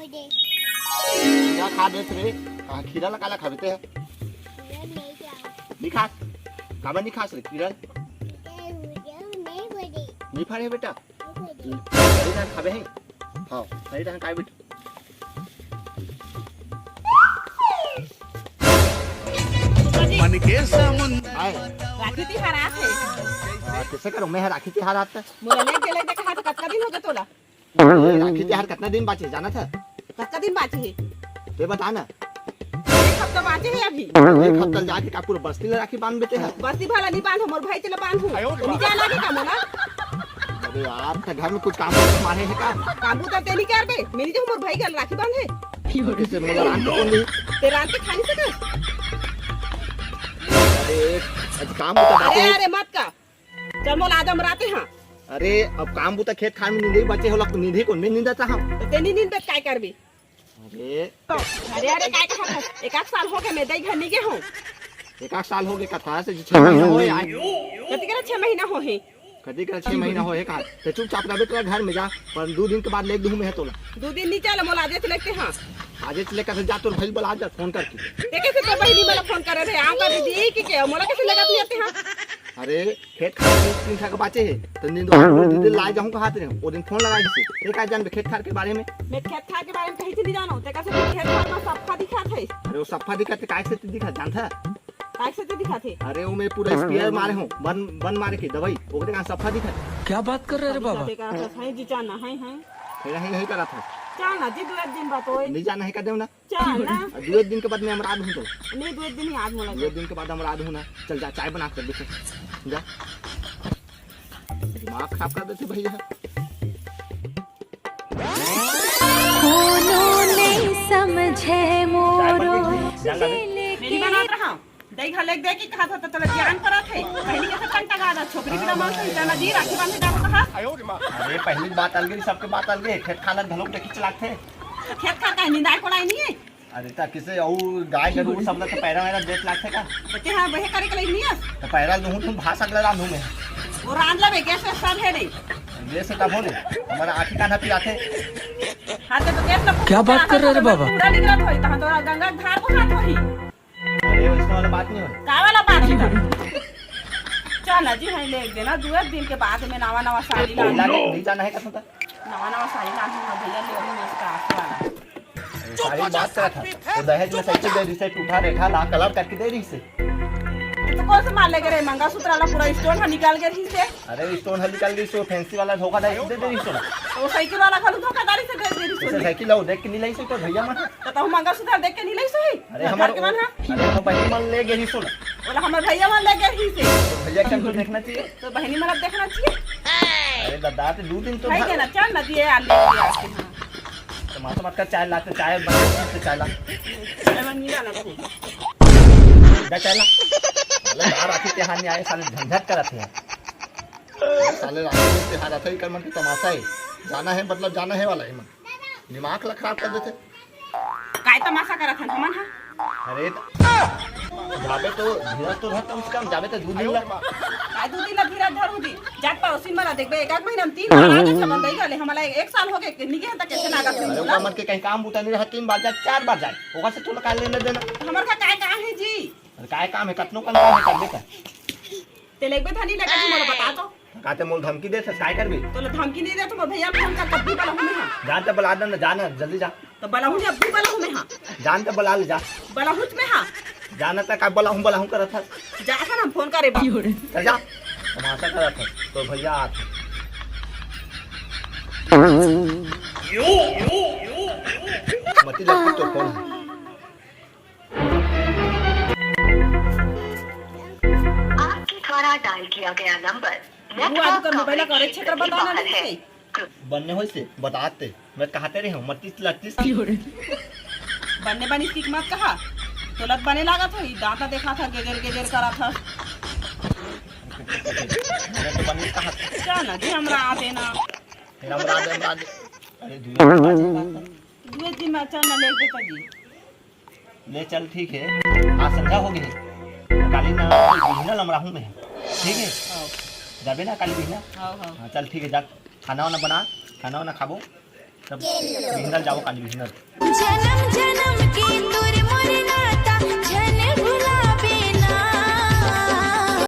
क्या खा दे रे खीरा ला काला खाते है नहीं खा काबा नहीं खा रे खीरा नहीं फाड़े बेटा सही धान खाबे है हां सही धान खाए बेटा मन के समुंदर आए राखी तिहार आथे कैसे करो मैं राखी तिहार आता मोला ले गेले देख हाथ कतका दिन हो गए तोला राखी तिहार कितना दिन बाचे जाना था कतका दिन बाचे है ये बता ना एक हफ्ता बाचे है अभी एक हफ्ता जाके का पूरा बस्ती ले राखी बांध देते हैं बस्ती भाला नहीं बांध मोर भाई चला बांधू नहीं जा लागे का मोला अरे यार तो घर में कुछ काम मारे है का काबू तो तेली कर बे मेरी जो मोर भाई का राखी बांधे कैसे मोला रान को नहीं ते रात के खानी सके अरे आज काम बता अरे बाते अरे मत का चल मोला आदम राते हां अरे अब काम बुता खेत खान में नहीं बचे होला निधि को नहीं नींदा चाहम तो तेनी नींद पे काय करबी अरे अरे काय कहा एक आध साल हो गए मैं दई घर नहीं गए हूं एक आध साल हो गए कथा से 6 महीना होए आज कति करे 6 महीना हो है कदी कर 6 महीना होए का तो चुपचाप रहे तो घर में जा पर 2 दिन के बाद ले दूं मैं तोला 2 दिन नहीं चल मोला आजे लेके हां आज चले का जा तो भाई बोला जा फोन करके ते कैसे तो बहिनी मला फोन करे रे आऊं कर दी कि मोला कैसे लगत नहीं आते हां अरे खेत खार में 3 खा के बाचे है तो नींद दीदी ला जाऊं का हाथ रे वो दिन फोन लगा से एक आज जान खेत खार के बारे में मैं खेत खार के बारे में कहीं से नहीं जानो ते कैसे खेत खार में सफा दिखा थे अरे वो सफा दिखाते काय से दिखा जानता काय से तो दिखा थे अरे वो मैं पूरा स्पेयर मारे हूं बन मारे के दवाई ओकरे का सफा दिखा क्या बात कर रहे रे बाबा देखा है जी जाना है फिर नहीं करा था जाना जी 2 दिन बाद होए नहीं जाना है का देव ना जाना 2 दिन के बाद मैं अमराद हूं तो नहीं 2 दिन ही आज मोला 2 दिन के बाद अमराद हूं ना चल जा चाय बना कर दे जा दिमाग खराब कर देते भैया नहीं समझे मोरो मेरी बनात रहा दई घर लेके देखी कहा था तो ज्ञान करा थे पहली कैसे कंटा गादा छोकरी बिना मां से जाना जी राखी बांधे जाओ कहा अरे पहली बात अलग सबके बात अलग खेत खाना धलोक देखी चलाक थे खेत खा का निंदाई कोड़ाई नहीं है अरे ता किसे और गाय गरू सब तो पैरा मेरा देख लाख थे का ते हां बहे करे के लिए नहीं है तो पैरा दूं तुम भाषा अगला रांधू में वो रांध लबे कैसे सब है नहीं ये से तब होले हमारा आखी काना पियाथे हां तो कैसे क्या बात कर रहे रे बाबा पूरा निकला होई ता तो गंगा धार को हाथ होई अरे इसमें वाला बात नहीं है का वाला बात है चल जी है ले देना 2 दिन के बाद में नवा साड़ी ला नहीं जाना है कसम नवा साड़ी ला भैया ले और मस्त आसवाला सारी बात करा था वो दहेज में साइकिल दे दी से उठा रेखा ला कलर करके दे दी से तो कौन से मार ले गए मंगलसूत्र वाला पूरा स्टोन है निकाल के रही से अरे स्टोन हल निकाल गई सो फैंसी वाला धोखा दे रही सो तो वो साइकिल वाला खाली धोखाधड़ी से दे रही इसे सो साइकिल लाओ देख के नहीं लाई सो तो भैया मन तो मंगलसूत्र देख के नहीं लाई सही अरे हमारा अरे हम बहनी मन ले गई सो बोला हमारे भैया मान ले गए ही से तो भैया क्या हमको देखना चाहिए तो बहनी मतलब देखना चाहिए अरे दादा तो 2 दिन तो भाई देना चल ना दिए आलू दिया के तो माता मत का चाय लाते चाय बना के चाय ला हां नहीं डाला दा चाय ला अरे यार आखिर त्योहार नहीं आए साले झंझट करत है साले राखी त्योहार आता ही कर मन की तमाशा है जाना है मतलब जाना है वाला है मन दिमाग ला खराब कर देते काय तमाशा करत हन हमन हां अरे जाबे तो धीरज तो रहता उसका जाबे तो 2 दिन ला काय 2 दिन ला धीरज धरू दी जाट पड़ोसी मला देखबे एक महीना में 3 बार आगे संबंध ही गले हमरा 1 साल हो गए निके हता कैसे लागत अरे ओका मन के कहीं काम बूता नहीं रहा 3 बार जाए 4 बार जाए ओका से तो काल लेने देना हमर का काय काम है जी अरे काय काम है कतनो काम है कर देता ते लेगबे थानी लगा जी मोला बता दो काते मोल धमकी दे काय करबी तो धमकी नहीं दे तो भैया फोन कर कभी बला हूं मैं हां जान तो बुला देना जाना जल्दी जा तो बला हूं अभी बला हूं मैं हां जान तो बुला ले जा बला हूं मैं हां जाना तक का बोला हूं करत था जा था हम फोन करे बा चल जा तमाशा करत था तो भैया आत मती लगती तो कौन है आपके द्वारा डायल किया गया नंबर वो आज का मोबाइल का और क्षेत्र बताना नहीं बनने होई से बताते मैं कहते रही हूं 32 बनने बनी की मत कहा तो लत बने लगा था दांता देखा था गेजर करा था मैं तो बनने कहा चल जी हमरा आ देना हमरा अरे दुए दिन में चल ना ले देता जी ले चल ठीक है आज संध्या हो गई काली ना बिहना लमरा हूं मैं ठीक है जाबे ना काली बिहना हां हां हां चल ठीक है जा खाना वाना बना खाना वाना खाबो सब भिंगल जाओ काली भिंगल जन्म जन्म की